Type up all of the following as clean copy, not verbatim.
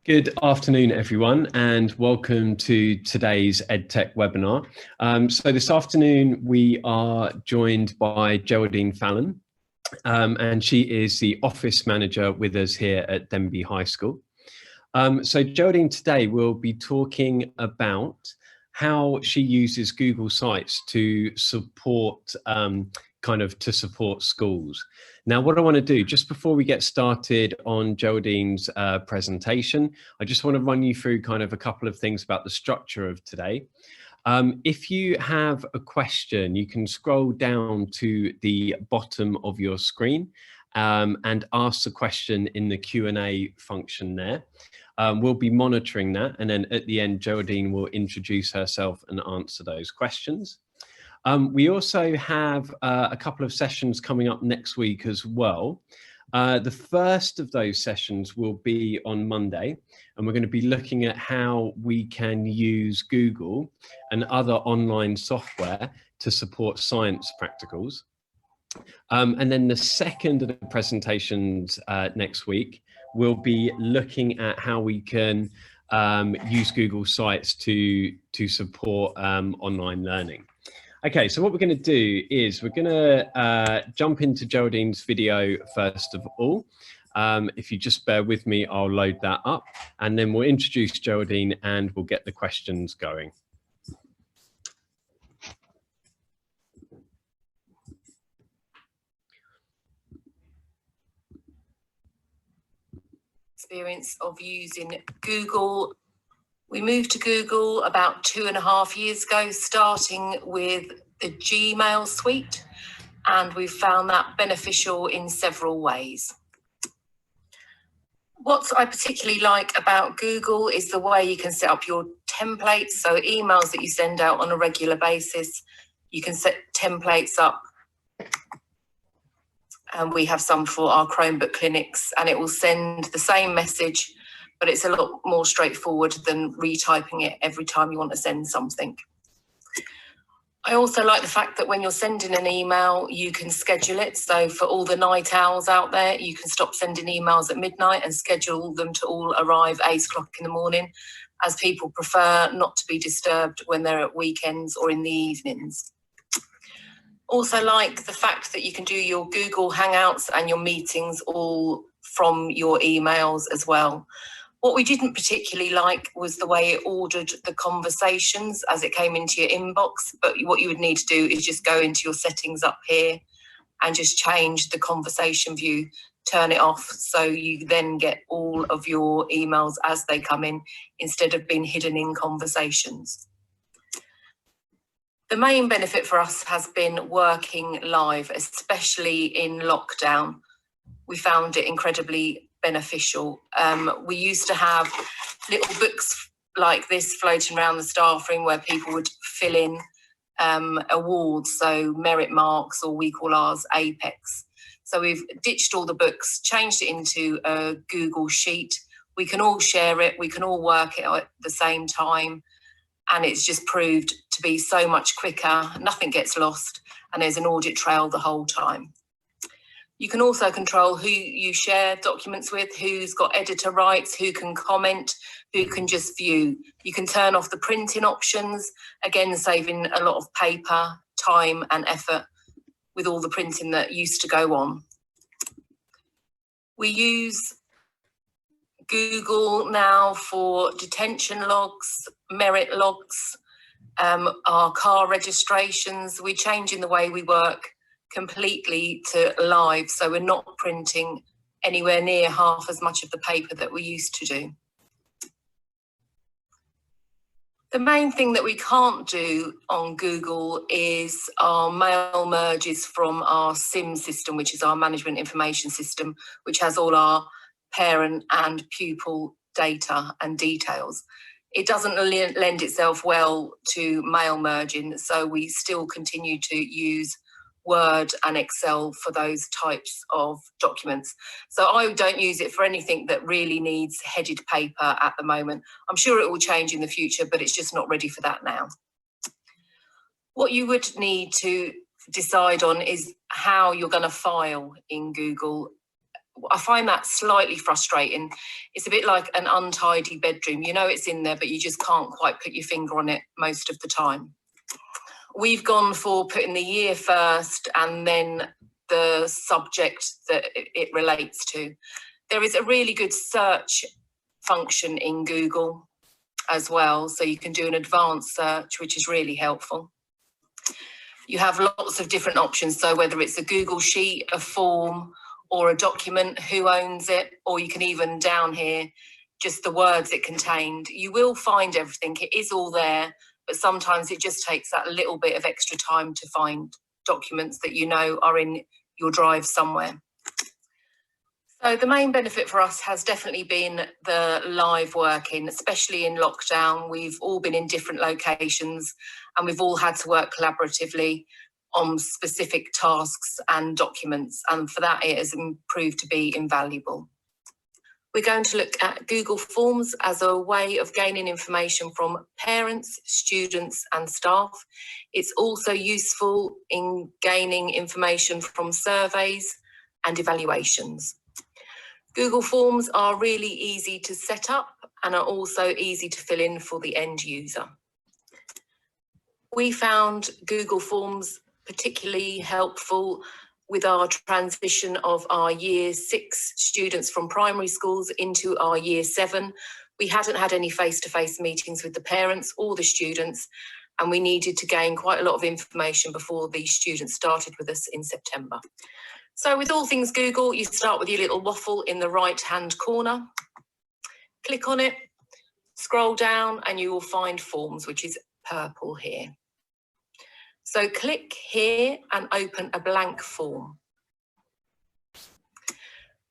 Good afternoon, everyone, and welcome to today's EdTech webinar. So this afternoon, we are joined by Geraldine Fallon, and she is the office manager with us here at Denbigh High School. So Geraldine today will be talking about how she uses Google Sites to support support schools. Now, what I want to do just before we get started on Geraldine's presentation, I just want to run you through kind of a couple of things about the structure of today. If you have a question, you can scroll down to the bottom of your screen and ask the question in the Q&A function there. We'll be monitoring that, and then at the end, Geraldine will introduce herself and answer those questions. We also have a couple of sessions coming up next week as well. The first of those sessions will be on Monday, and we're going to be looking at how we can use Google and other online software to support science practicals. And then the second of the presentations next week will be looking at how we can use Google Sites to support online learning. Okay, so what we're going to do is we're going to jump into Geraldine's video first of all. If you just bear with me, I'll load that up, and then we'll introduce Geraldine and we'll get the questions going. Experience of using Google. We moved to Google about 2.5 years ago, starting with the Gmail suite, and we've found that beneficial in several ways. What I particularly like about Google is the way you can set up your templates. So emails that you send out on a regular basis, you can set templates up. And we have some for our Chromebook clinics, and it will send the same message, but it's a lot more straightforward than retyping it every time you want to send something. I also like the fact that when you're sending an email, you can schedule it. So for all the night owls out there, you can stop sending emails at midnight and schedule them to all arrive 8 o'clock in the morning, as people prefer not to be disturbed when they're at weekends or in the evenings. Also like the fact that you can do your Google Hangouts and your meetings all from your emails as well. What we didn't particularly like was the way it ordered the conversations as it came into your inbox, but what you would need to do is just go into your settings up here and just change the conversation view, turn it off, so you then get all of your emails as they come in instead of being hidden in conversations. The main benefit for us has been working live, especially in lockdown. We found it incredibly beneficial. We used to have little books like this floating around the staff room where people would fill in awards, so merit marks, or we call ours Apex. So we've ditched all the books, changed it into a Google Sheet. We can all share it, we can all work it at the same time, and it's just proved to be so much quicker, nothing gets lost, and there's an audit trail the whole time. You can also control who you share documents with, who's got editor rights, who can comment, who can just view. You can turn off the printing options, again saving a lot of paper, time and effort with all the printing that used to go on. We use Google now for detention logs, merit logs, our car registrations. We're changing the way we work completely to live, so we're not printing anywhere near half as much of the paper that we used to do. The main thing that we can't do on Google is our mail merges from our SIM system, which is our management information system, which has all our parent and pupil data and details. It doesn't lend itself well to mail merging, so we still continue to use Word and Excel for those types of documents. So I don't use it for anything that really needs headed paper at the moment. I'm sure it will change in the future, but it's just not ready for that now. What you would need to decide on is how you're going to file in Google. I find that slightly frustrating. It's a bit like an untidy bedroom. You know it's in there, but you just can't quite put your finger on it most of the time. We've gone for putting the year first and then the subject that it relates to. There is a really good search function in Google as well, so you can do an advanced search, which is really helpful. You have lots of different options, so whether it's a Google sheet, a form, or a document, who owns it, or you can even down here, just the words it contained. You will find everything, it is all there, but sometimes it just takes that little bit of extra time to find documents that you know are in your drive somewhere. So the main benefit for us has definitely been the live working, especially in lockdown. We've all been in different locations and we've all had to work collaboratively on specific tasks and documents, and for that it has proved to be invaluable. We're going to look at Google Forms as a way of gaining information from parents, students and staff. It's also useful in gaining information from surveys and evaluations. Google Forms are really easy to set up and are also easy to fill in for the end user. We found Google Forms particularly helpful with our transition of our Year 6 students from primary schools into our Year 7. We hadn't had any face-to-face meetings with the parents or the students, and we needed to gain quite a lot of information before the students started with us in September. So with all things Google, you start with your little waffle in the right-hand corner. Click on it, scroll down, and you will find Forms, which is purple here. So click here and open a blank form.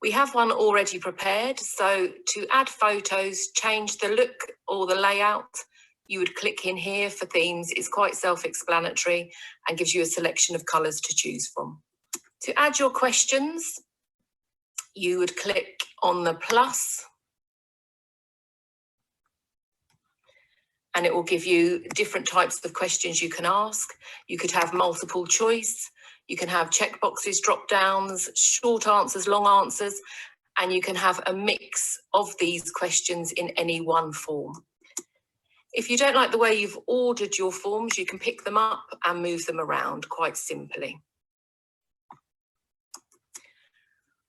We have one already prepared, so to add photos, change the look or the layout, you would click in here for themes. It's quite self-explanatory and gives you a selection of colours to choose from. To add your questions, you would click on the plus and it will give you different types of questions you can ask. You could have multiple choice, you can have checkboxes, drop downs, short answers, long answers, and you can have a mix of these questions in any one form. If you don't like the way you've ordered your forms, you can pick them up and move them around quite simply.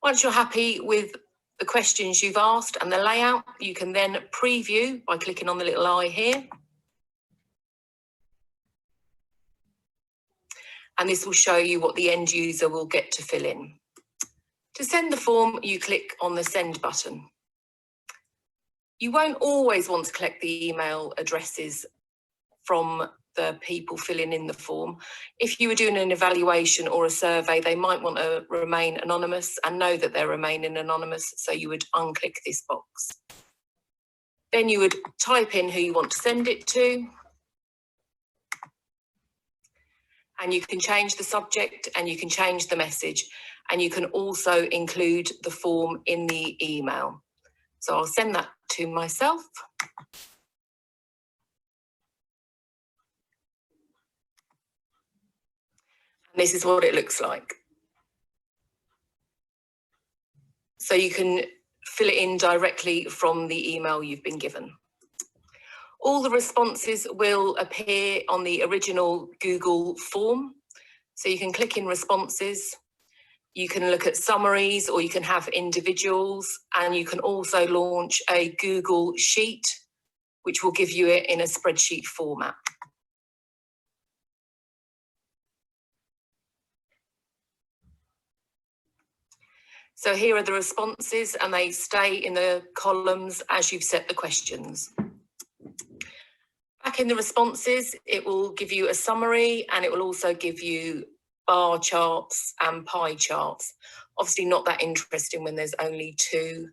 Once you're happy with the questions you've asked and the layout, you can then preview by clicking on the little eye here. And this will show you what the end user will get to fill in. To send the form, you click on the send button. You won't always want to collect the email addresses from the people filling in the form. If you were doing an evaluation or a survey, they might want to remain anonymous and know that they're remaining anonymous, so you would unclick this box. Then you would type in who you want to send it to, and you can change the subject and you can change the message, and you can also include the form in the email. So I'll send that to myself. This is what it looks like. So you can fill it in directly from the email you've been given. All the responses will appear on the original Google form. So you can click in responses, you can look at summaries, or you can have individuals, and you can also launch a Google Sheet, which will give you it in a spreadsheet format. So here are the responses, and they stay in the columns as you've set the questions. Back in the responses, it will give you a summary, and it will also give you bar charts and pie charts. Obviously not that interesting when there's only 2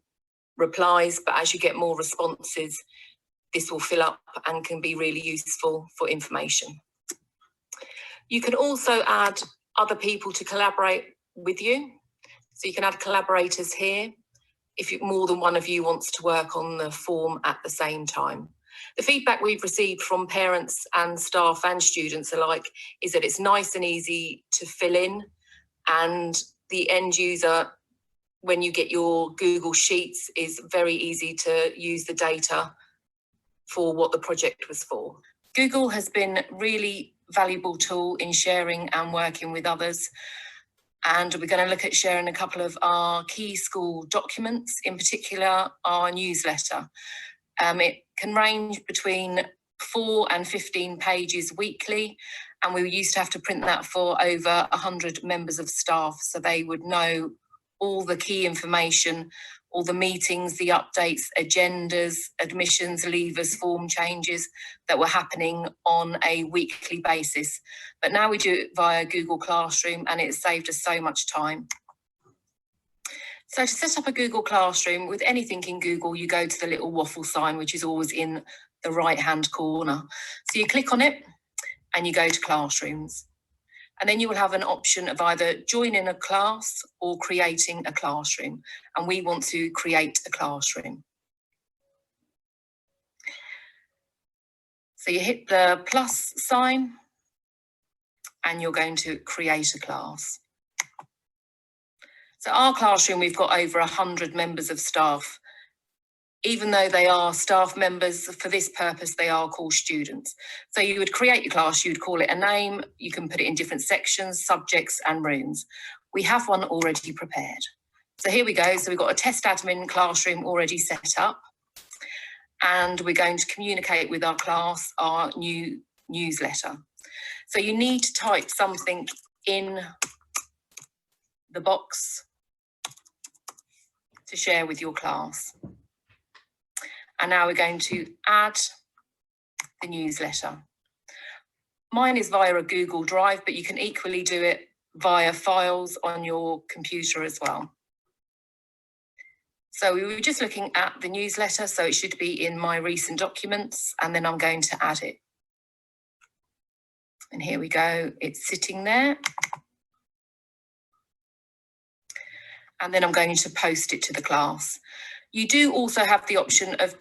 replies, but as you get more responses, this will fill up and can be really useful for information. You can also add other people to collaborate with you. So you can add collaborators here if more than one of you wants to work on the form at the same time. The feedback we've received from parents and staff and students alike is that it's nice and easy to fill in, and the end user when you get your Google Sheets, is very easy to use the data for what the project was for. Google has been a really valuable tool in sharing and working with others. And we're going to look at sharing a couple of our key school documents, in particular our newsletter. It can range between 4 and 15 pages weekly, and we used to have to print that for over 100 members of staff, so they would know all the key information, all the meetings, the updates, agendas, admissions, leavers, form changes that were happening on a weekly basis. But now we do it via Google Classroom, and it's saved us so much time. So to set up a Google Classroom, with anything in Google, you go to the little waffle sign, which is always in the right-hand corner. So you click on it and you go to Classrooms. And then you will have an option of either joining a class or creating a classroom. And we want to create a classroom. So you hit the plus sign and you're going to create a class. So our classroom, we've got over 100 members of staff. Even though they are staff members, for this purpose, they are called students. So you would create your class, you'd call it a name, you can put it in different sections, subjects and rooms. We have one already prepared. So here we go. So we've got a test admin classroom already set up. And we're going to communicate with our class, our new newsletter. So you need to type something in the box to share with your class. And now we're going to add the newsletter. Mine is via a Google Drive, but you can equally do it via files on your computer as well. So we were just looking at the newsletter, so it should be in my recent documents, and then I'm going to add it. And here we go, it's sitting there. And then I'm going to post it to the class. You do also have the option of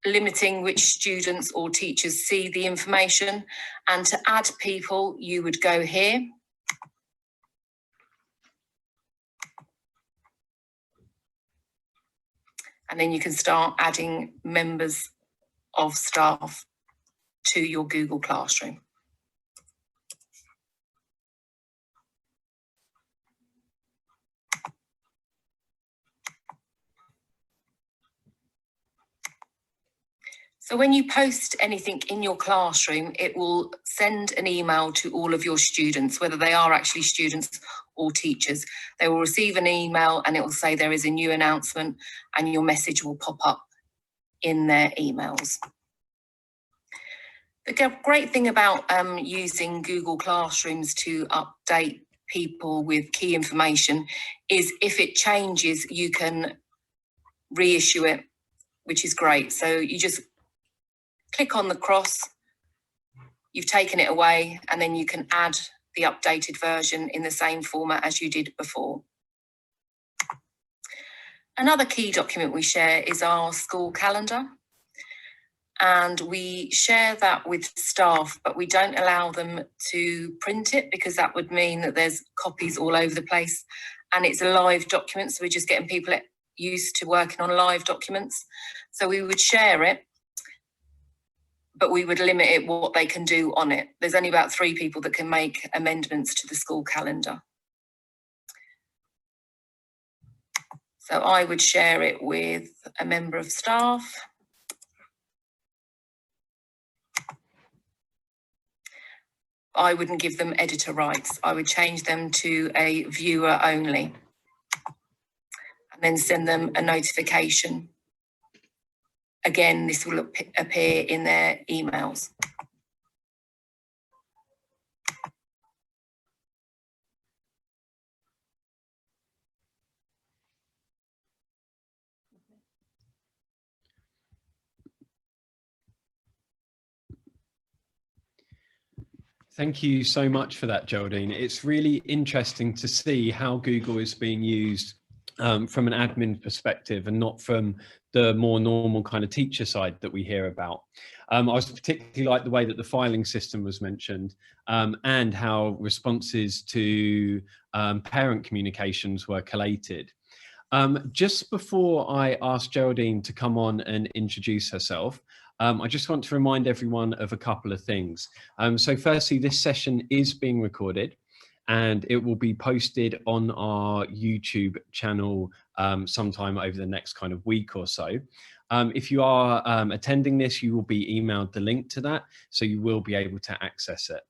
limiting which students or teachers see the information. And to add people, you would go here. And then you can start adding members of staff to your Google Classroom. So when you post anything in your classroom, it will send an email to all of your students, whether they are actually students or teachers. They will receive an email and it will say there is a new announcement, and your message will pop up in their emails. The great thing about using Google Classrooms to update people with key information is if it changes, you can reissue it, which is great. So you just click on the cross, you've taken it away, and then you can add the updated version in the same format as you did before. Another key document we share is our school calendar, and we share that with staff, but we don't allow them to print it because that would mean that there's copies all over the place, and it's a live document, so we're just getting people used to working on live documents. So we would share it, but we would limit it what they can do on it. There's only about 3 people that can make amendments to the school calendar. So I would share it with a member of staff. I wouldn't give them editor rights. I would change them to a viewer only, and then send them a notification. Again, this will appear in their emails. Thank you so much for that, Geraldine. It's really interesting to see how Google is being used from an admin perspective and not from the more normal kind of teacher side that we hear about. I was particularly like the way that the filing system was mentioned and how responses to parent communications were collated. Just before I ask Geraldine to come on and introduce herself, I just want to remind everyone of a couple of things. So firstly, this session is being recorded and it will be posted on our YouTube channel sometime over the next kind of week or so. If you are attending this, you will be emailed the link to that, so you will be able to access it.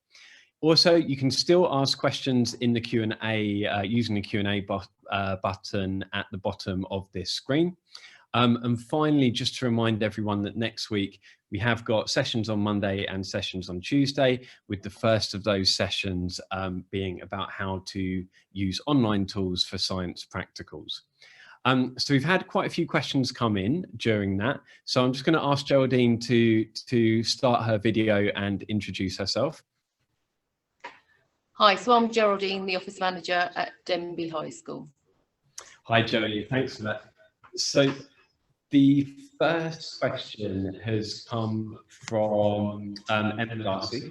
Also, you can still ask questions in the Q&A using the Q&A button at the bottom of this screen. And finally, just to remind everyone that next week we have got sessions on Monday and sessions on Tuesday, with the first of those sessions being about how to use online tools for science practicals. So we've had quite a few questions come in during that. So I'm just going to ask Geraldine to start her video and introduce herself. Hi, so I'm Geraldine, the office manager at Denbigh High School. Hi, Geraldine, thanks for that. So the first question has come from Emma Darcy,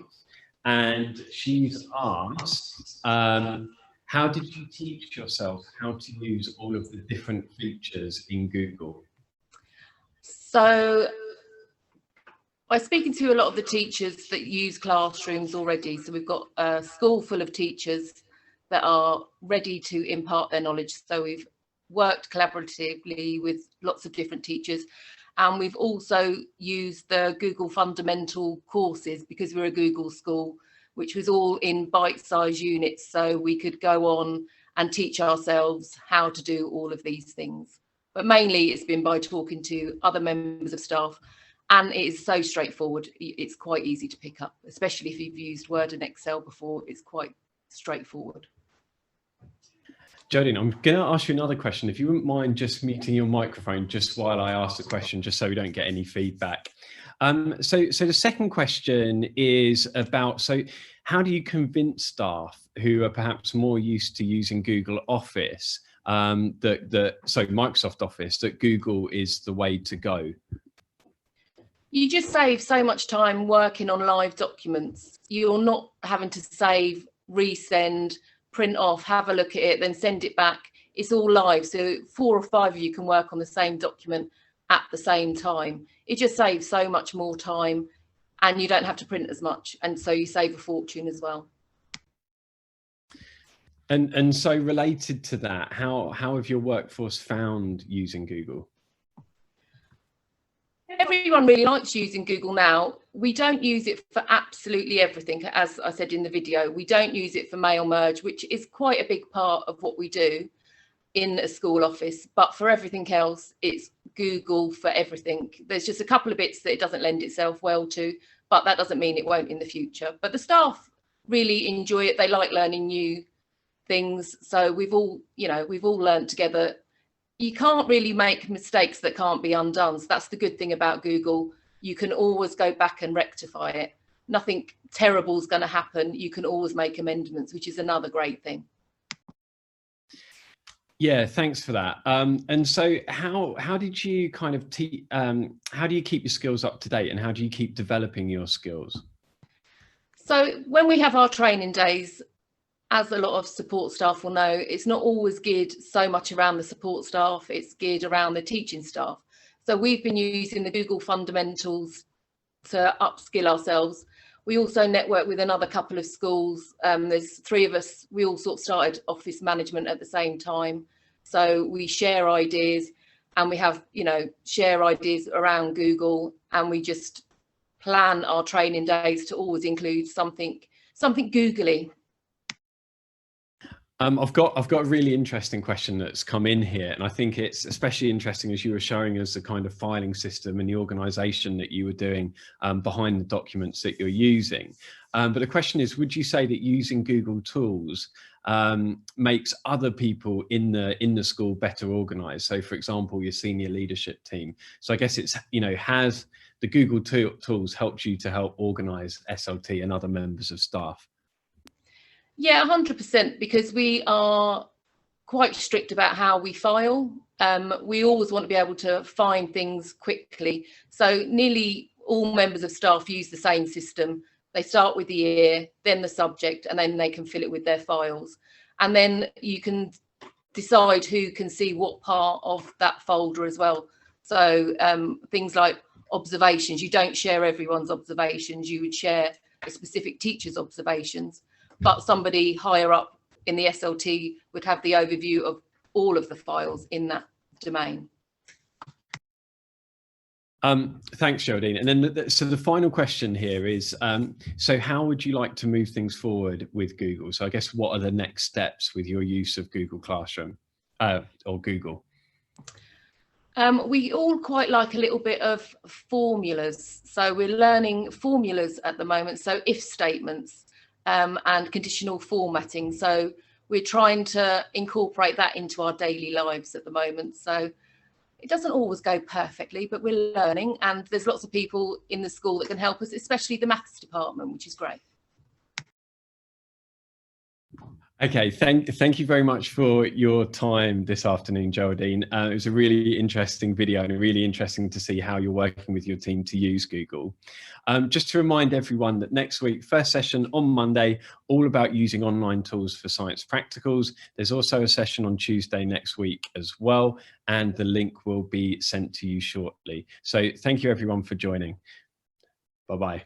and she's asked, how did you teach yourself how to use all of the different features in Google? So I'm speaking to a lot of the teachers that use classrooms already. So we've got a school full of teachers that are ready to impart their knowledge. So we've worked collaboratively with lots of different teachers. And we've also used the Google fundamental courses because we're a Google school, which was all in bite-sized units. So we could go on and teach ourselves how to do all of these things. But mainly it's been by talking to other members of staff. And it is so straightforward. It's quite easy to pick up, especially if you've used Word and Excel before. It's quite straightforward. Geraldine, I'm going to ask you another question. If you wouldn't mind just muting your microphone just while I ask the question, just so we don't get any feedback. So the second question is about, so how do you convince staff who are perhaps more used to using Google Office, Microsoft Office, that Google is the way to go? You just save so much time working on live documents. You're not having to save, resend, print off, have a look at it, then send it back. It's all live. So 4 or 5 of you can work on the same document at the same time. It just saves so much more time and you don't have to print as much. And so you save a fortune as well. And so related to that, how have your workforce found using Google? Everyone really likes using Google now. We don't use it for absolutely everything. As I said in the video, we don't use it for mail merge, which is quite a big part of what we do in a school office. But for everything else, it's Google for everything. There's just a couple of bits that it doesn't lend itself well to, but that doesn't mean it won't in the future. But the staff really enjoy it. They like learning new things. So we've all learned together. You can't really make mistakes that can't be undone. So that's the good thing about Google. You can always go back and rectify it. Nothing terrible is going to happen. You can always make amendments, which is another great thing. Yeah, thanks for that. And so how did you kind of how do you keep your skills up to date, and how do you keep developing your skills? So when we have our training days, as a lot of support staff will know, it's not always geared so much around the support staff, it's geared around the teaching staff. So we've been using the Google fundamentals to upskill ourselves. We also network with another couple of schools. There's 3 of us, we all sort of started office management at the same time. So we share ideas and we have, share ideas around Google, and we just plan our training days to always include something googly. I've got a really interesting question that's come in here, and I think it's especially interesting as you were showing us the kind of filing system and the organisation that you were doing behind the documents that you're using. But the question is, would you say that using Google tools makes other people in the school better organised? So, for example, your senior leadership team. So I guess it's, has the Google tools helped you to help organise SLT and other members of staff? Yeah, 100%, because we are quite strict about how we file. We always want to be able to find things quickly. So nearly all members of staff use the same system. They start with the year, then the subject, and then they can fill it with their files. And then you can decide who can see what part of that folder as well. So things like observations, you don't share everyone's observations, you would share a specific teacher's observations, but somebody higher up in the SLT would have the overview of all of the files in that domain. Thanks, Geraldine. And then, so the final question here is, so how would you like to move things forward with Google? So I guess what are the next steps with your use of Google Classroom or Google? We all quite like a little bit of formulas. So we're learning formulas at the moment. So if statements and conditional formatting. So we're trying to incorporate that into our daily lives at the moment. So it doesn't always go perfectly, but we're learning, and there's lots of people in the school that can help us, especially the maths department, which is great. Okay, thank you very much for your time this afternoon, Geraldine. It was a really interesting video and really interesting to see how you're working with your team to use Google. Just to remind everyone that next week, first session on Monday, all about using online tools for science practicals. There's also a session on Tuesday next week as well, and the link will be sent to you shortly. So thank you everyone for joining. Bye-bye.